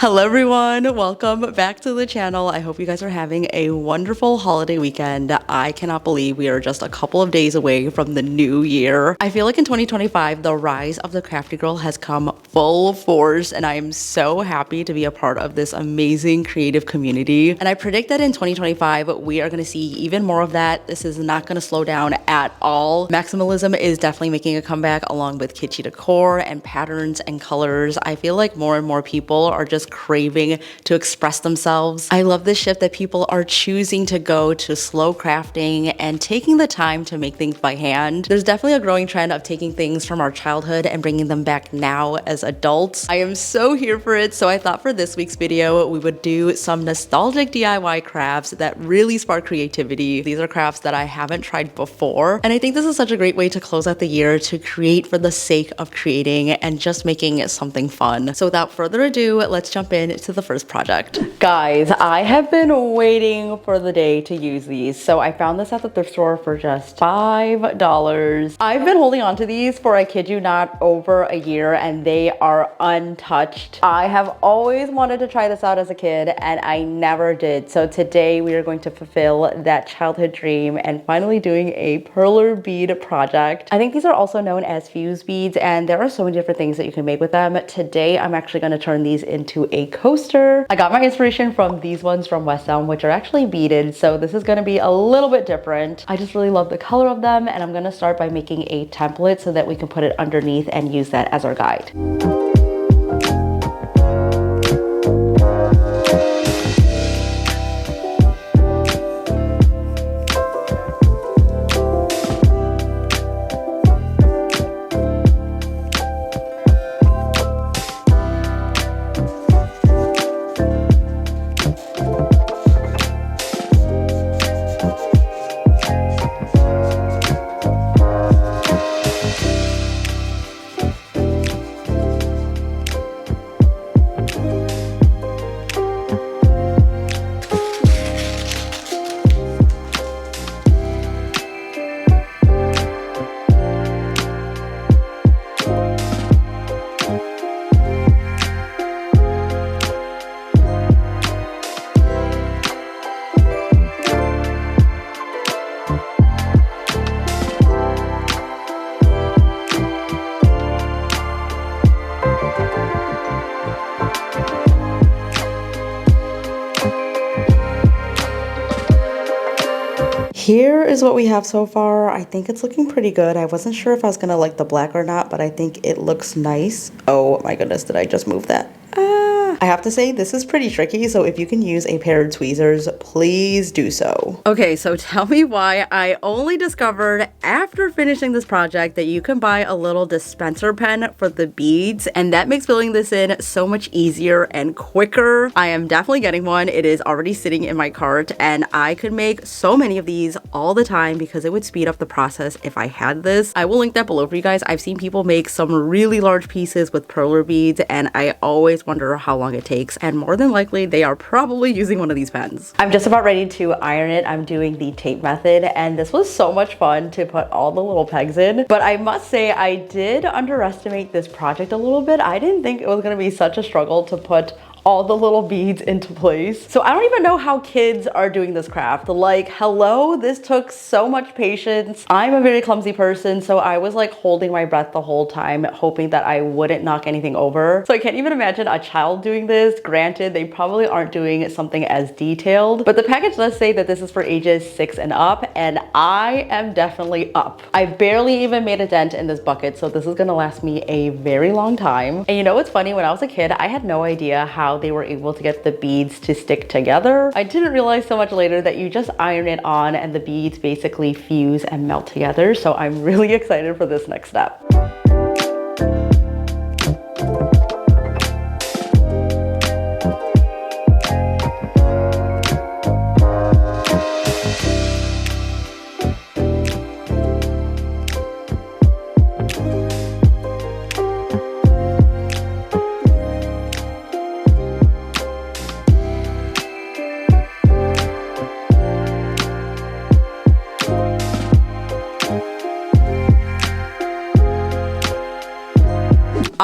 Hello everyone, welcome back to the channel. I hope you guys are having a wonderful holiday weekend. I cannot believe we are just a couple of days away from the new year. I feel like in 2025, the rise of the crafty girl has come full force and I am so happy to be a part of this amazing creative community. And I predict that in 2025, we are gonna see even more of that. This is not gonna slow down at all. Maximalism is definitely making a comeback along with kitschy decor and patterns and colors. I feel like more and more people are just craving to express themselves. I love this shift that people are choosing to go to slow crafting and taking the time to make things by hand. There's definitely a growing trend of taking things from our childhood and bringing them back now as adults. I am so here for it, so I thought for this week's video, we would do some nostalgic DIY crafts that really spark creativity. These are crafts that I haven't tried before, and I think this is such a great way to close out the year, to create for the sake of creating and just making something fun. So without further ado, let's jump into the first project. Guys, I have been waiting for the day to use these. So I found this at the thrift store for just $5. I've been holding on to these for, I kid you not, over a year and they are untouched. I have always wanted to try this out as a kid and I never did. So today we are going to fulfill that childhood dream and finally doing a perler bead project. I think these are also known as fuse beads and there are so many different things that you can make with them. Today I'm actually going to turn these into a coaster. I got my inspiration from these ones from West Elm, which are actually beaded, so this is going to be a little bit different. I just really love the color of them, and I'm going to start by making a template so that we can put it underneath and use that as our guide. Here is what we have so far. I think it's looking pretty good. I wasn't sure if I was gonna like the black or not, but I think it looks nice. Oh my goodness, did I just move that? I have to say this is pretty tricky, so if you can use a pair of tweezers, please do so. Okay, so tell me why I only discovered after finishing this project that you can buy a little dispenser pen for the beads, and that makes filling this in so much easier and quicker. I am definitely getting one. It is already sitting in my cart, and I could make so many of these all the time because it would speed up the process if I had this. I will link that below for you guys. I've seen people make some really large pieces with perler beads, and I always wonder how long it takes, and more than likely they are probably using one of these pens. I'm just about ready to iron it. I'm doing the tape method, and this was so much fun to put all the little pegs in, but I must say I did underestimate this project a little bit. I didn't think it was going to be such a struggle to put all the little beads into place. So I don't even know how kids are doing this craft. Like, hello, this took so much patience. I'm a very clumsy person, so I was like holding my breath the whole time, hoping that I wouldn't knock anything over. So I can't even imagine a child doing this. Granted, they probably aren't doing something as detailed, but the package does say that this is for ages 6 and up, and I am definitely up. I barely even made a dent in this bucket, so this is gonna last me a very long time. And you know what's funny? When I was a kid, I had no idea how they were able to get the beads to stick together. I didn't realize so much later that you just iron it on and the beads basically fuse and melt together. So I'm really excited for this next step.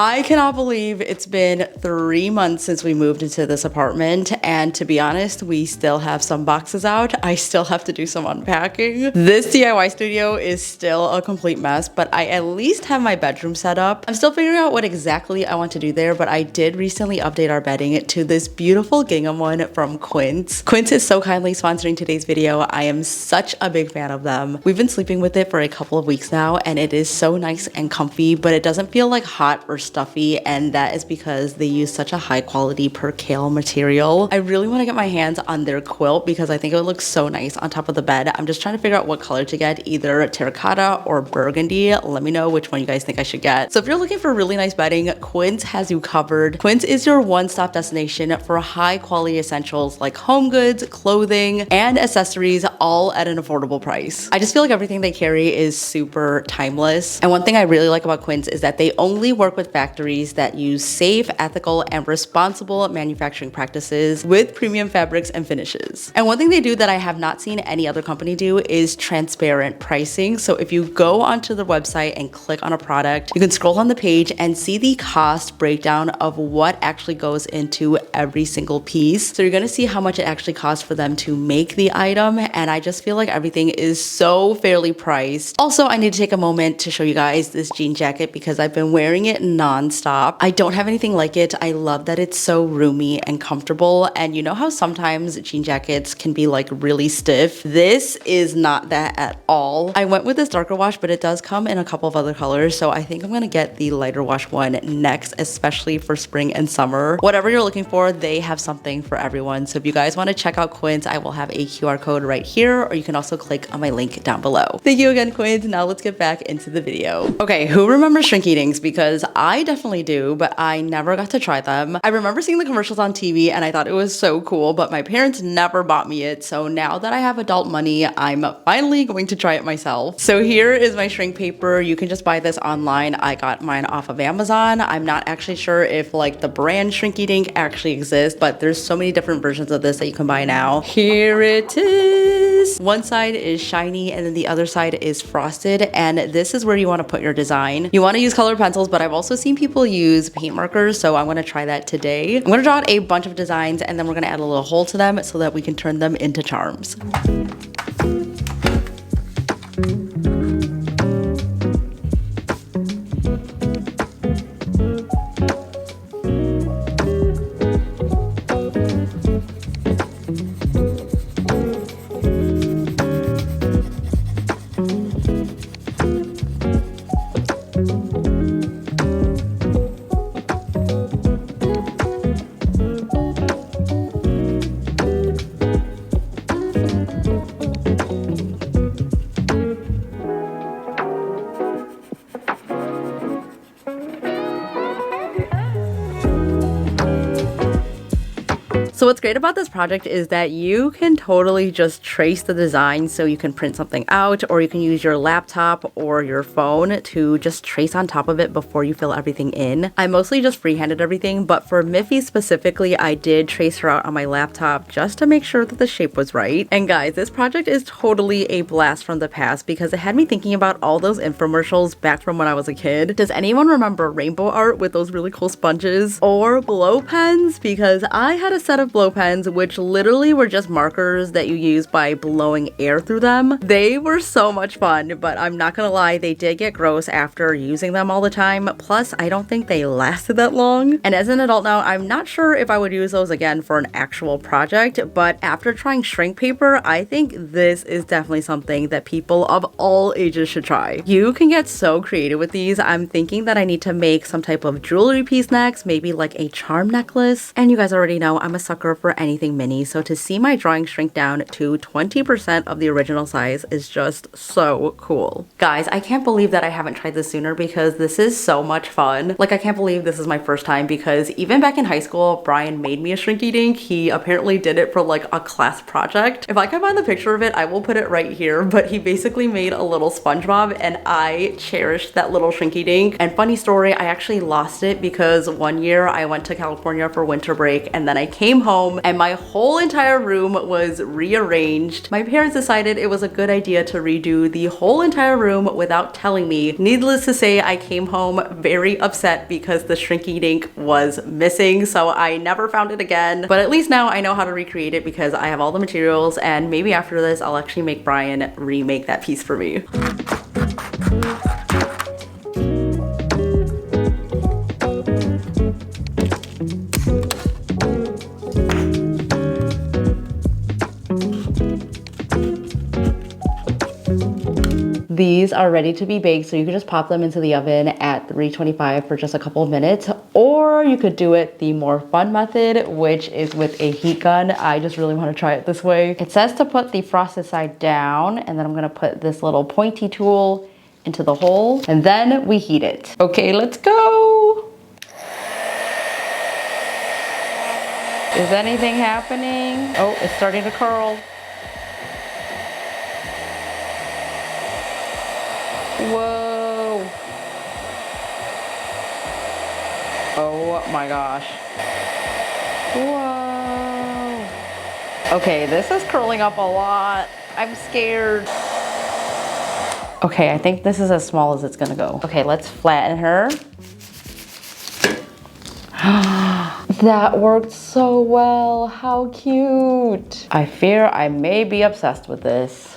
I cannot believe it's been 3 months since we moved into this apartment, and to be honest, we still have some boxes out. I still have to do some unpacking. This DIY studio is still a complete mess, but I at least have my bedroom set up. I'm still figuring out what exactly I want to do there, but I did recently update our bedding to this beautiful gingham one from Quince. Quince is so kindly sponsoring today's video. I am such a big fan of them. We've been sleeping with it for a couple of weeks now, and it is so nice and comfy, but it doesn't feel like hot or stuffy, and that is because they use such a high quality percale material. I really want to get my hands on their quilt because I think it would look so nice on top of the bed. I'm just trying to figure out what color to get, either terracotta or burgundy. Let me know which one you guys think I should get. So if you're looking for really nice bedding, Quince has you covered. Quince is your one-stop destination for high quality essentials like home goods, clothing, and accessories, all at an affordable price. I just feel like everything they carry is super timeless. And one thing I really like about Quince is that they only work with factories that use safe, ethical, and responsible manufacturing practices with premium fabrics and finishes. And one thing they do that I have not seen any other company do is transparent pricing. So if you go onto the website and click on a product, you can scroll on the page and see the cost breakdown of what actually goes into every single piece. So you're gonna see how much it actually costs for them to make the item, and I just feel like everything is so fairly priced. Also, I need to take a moment to show you guys this jean jacket because I've been wearing it non-stop. I don't have anything like it. I love that it's so roomy and comfortable, and you know how sometimes jean jackets can be like really stiff? This is not that at all. I went with this darker wash, but it does come in a couple of other colors, so I think I'm gonna get the lighter wash one next, especially for spring and summer. Whatever you're looking for, they have something for everyone. So if you guys want to check out Quince, I will have a QR code right here, or you can also click on my link down below. Thank you again, Quince. Now let's get back into the video. Okay, who remembers Shrinky dinks? Because I definitely do, but I never got to try them. I remember seeing the commercials on TV and I thought it was so cool, but my parents never bought me it. So now that I have adult money, I'm finally going to try it myself. So here is my shrink paper. You can just buy this online. I got mine off of Amazon. I'm not actually sure if like the brand Shrinky Dink actually exists, but there's so many different versions of this that you can buy now. Here it is. One side is shiny and then the other side is frosted, and this is where you want to put your design. You want to use colored pencils, but I've also seen people use paint markers, so I'm going to try that today. I'm going to draw out a bunch of designs and then we're going to add a little hole to them so that we can turn them into charms. So what's great about this project is that you can totally just trace the design, so you can print something out, or you can use your laptop or your phone to just trace on top of it before you fill everything in. I mostly just freehanded everything, but for Miffy specifically, I did trace her out on my laptop just to make sure that the shape was right. And guys, this project is totally a blast from the past because it had me thinking about all those infomercials back from when I was a kid. Does anyone remember rainbow art with those really cool sponges? Or blow pens? Because I had a set of blow pens which literally were just markers that you use by blowing air through them. They were so much fun, but I'm not gonna lie, they did get gross after using them all the time. Plus, I don't think they lasted that long. And as an adult now, I'm not sure if I would use those again for an actual project, but after trying shrink paper, I think this is definitely something that people of all ages should try. You can get so creative with these. I'm thinking that I need to make some type of jewelry piece next, maybe like a charm necklace. And you guys already know I'm a sucker for anything mini, so to see my drawing shrink down to 20% of the original size is just so cool. Guys, I can't believe that I haven't tried this sooner because this is so much fun. Like, I can't believe this is my first time because even back in high school, Brian made me a Shrinky Dink. He apparently did it for like a class project. If I can find the picture of it, I will put it right here, but he basically made a little SpongeBob and I cherished that little Shrinky Dink. And funny story, I actually lost it because one year I went to California for winter break and then I came home and my whole entire room was rearranged. My parents decided it was a good idea to redo the whole entire room without telling me. Needless to say, I came home very upset because the Shrinky dink was missing, so I never found it again. But at least now I know how to recreate it because I have all the materials, and maybe after this I'll actually make Brian remake that piece for me. These are ready to be baked, so you can just pop them into the oven at 325 for just a couple of minutes, or you could do it the more fun method, which is with a heat gun. I just really want to try it this way. It says to put the frosted side down, and then I'm gonna put this little pointy tool into the hole, and then we heat it. Okay, let's go. Is anything happening? Oh, it's starting to curl. Whoa. Oh my gosh. Whoa. Okay, this is curling up a lot. I'm scared. Okay, I think this is as small as it's gonna go. Okay, let's flatten her. That worked so well. How cute. I fear I may be obsessed with this.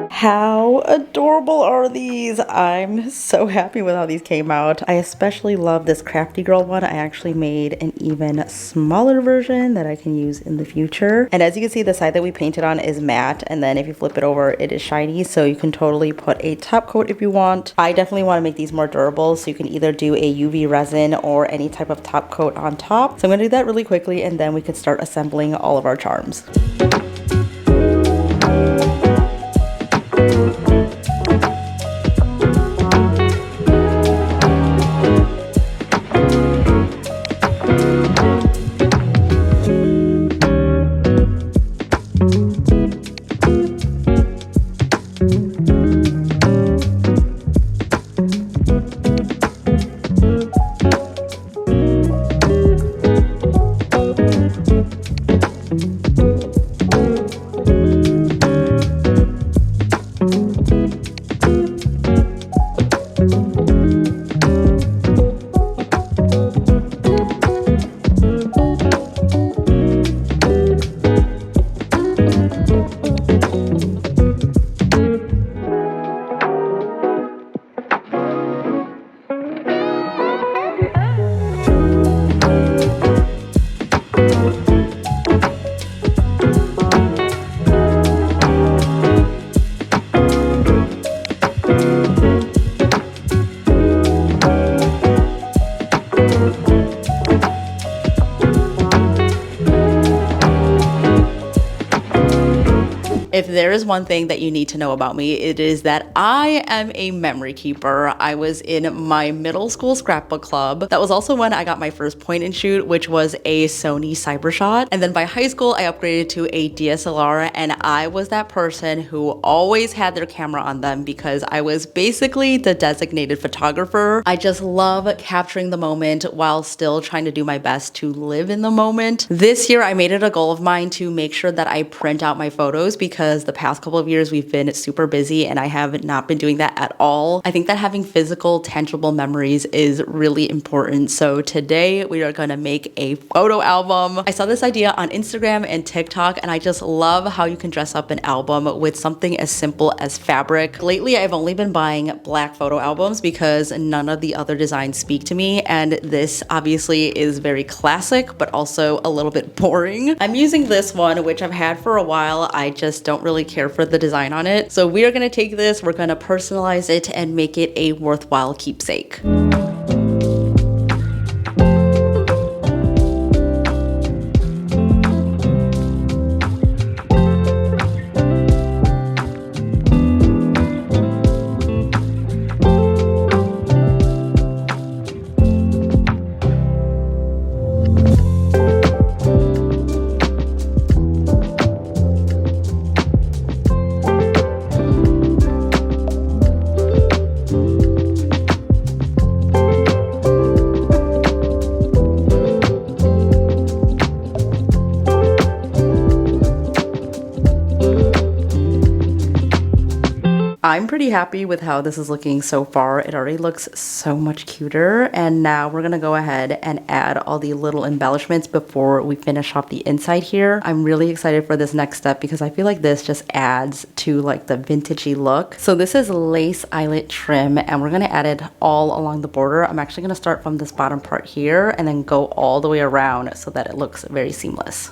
How adorable are these? I'm so happy with how these came out. I especially love this crafty girl one. I actually made an even smaller version that I can use in the future. And as you can see, the side that we painted on is matte, and then if you flip it over, it is shiny, so you can totally put a top coat if you want. I definitely want to make these more durable, so you can either do a UV resin or any type of top coat on top. So I'm gonna do that really quickly, and then we can start assembling all of our charms. If there is one thing that you need to know about me, it is that I am a memory keeper. I was in my middle school scrapbook club. That was also when I got my first point and shoot, which was a Sony Cybershot. And then by high school, I upgraded to a DSLR, and I was that person who always had their camera on them because I was basically the designated photographer. I just love capturing the moment while still trying to do my best to live in the moment. This year, I made it a goal of mine to make sure that I print out my photos because the past couple of years we've been super busy and I have not been doing that at all. I think that having physical, tangible memories is really important. So today we are gonna make a photo album. I saw this idea on Instagram and TikTok, and I just love how you can dress up an album with something as simple as fabric. Lately, I've only been buying black photo albums because none of the other designs speak to me, and this obviously is very classic, but also a little bit boring. I'm using this one, which I've had for a while. I just don't really care for the design on it. So we are gonna take this, we're gonna personalize it and make it a worthwhile keepsake. I'm pretty happy with how this is looking so far. It already looks so much cuter. And now we're gonna go ahead and add all the little embellishments before we finish off the inside here. I'm really excited for this next step because I feel like this just adds to like the vintagey look. So this is lace eyelet trim and we're gonna add it all along the border. I'm actually gonna start from this bottom part here and then go all the way around so that it looks very seamless.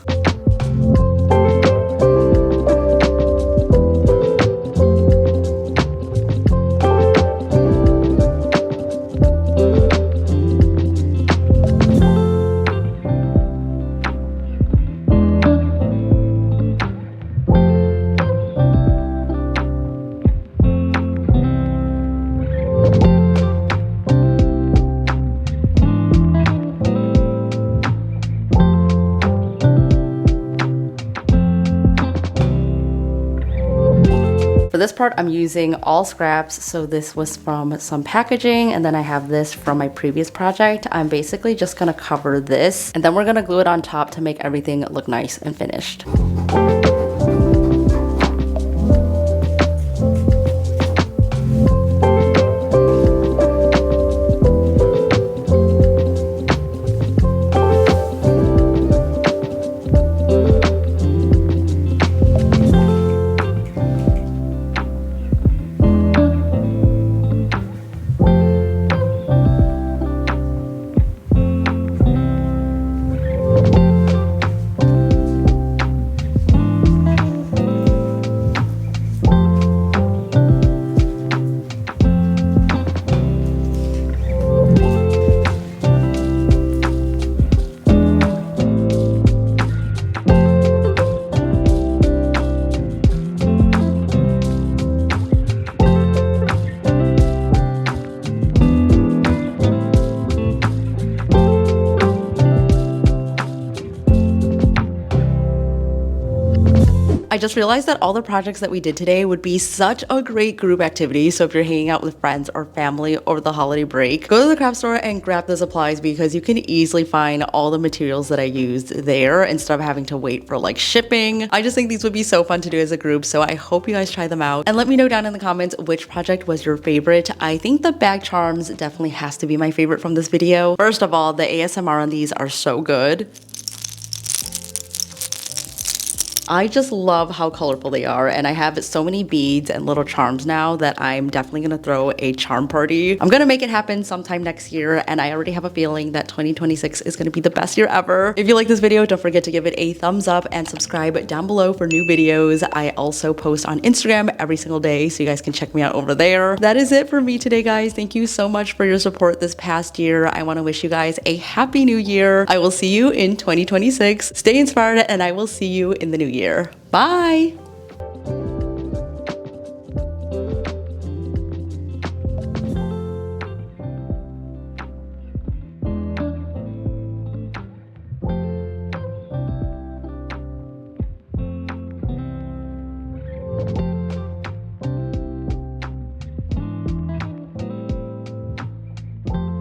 For this part, I'm using all scraps. So this was from some packaging and then I have this from my previous project. I'm basically just gonna cover this and then we're gonna glue it on top to make everything look nice and finished. I just realized that all the projects that we did today would be such a great group activity. So if you're hanging out with friends or family over the holiday break, go to the craft store and grab the supplies because you can easily find all the materials that I used there instead of having to wait for like shipping. I just think these would be so fun to do as a group. So I hope you guys try them out and let me know down in the comments which project was your favorite. I think the bag charms definitely has to be my favorite from this video. First of all, the ASMR on these are so good. I just love how colorful they are and I have so many beads and little charms now that I'm definitely gonna throw a charm party. I'm gonna make it happen sometime next year and I already have a feeling that 2026 is gonna be the best year ever. If you like this video, don't forget to give it a thumbs up and subscribe down below for new videos. I also post on Instagram every single day so you guys can check me out over there. That is it for me today, guys. Thank you so much for your support this past year. I wanna wish you guys a happy new year. I will see you in 2026. Stay inspired and I will see you in the new year. Bye!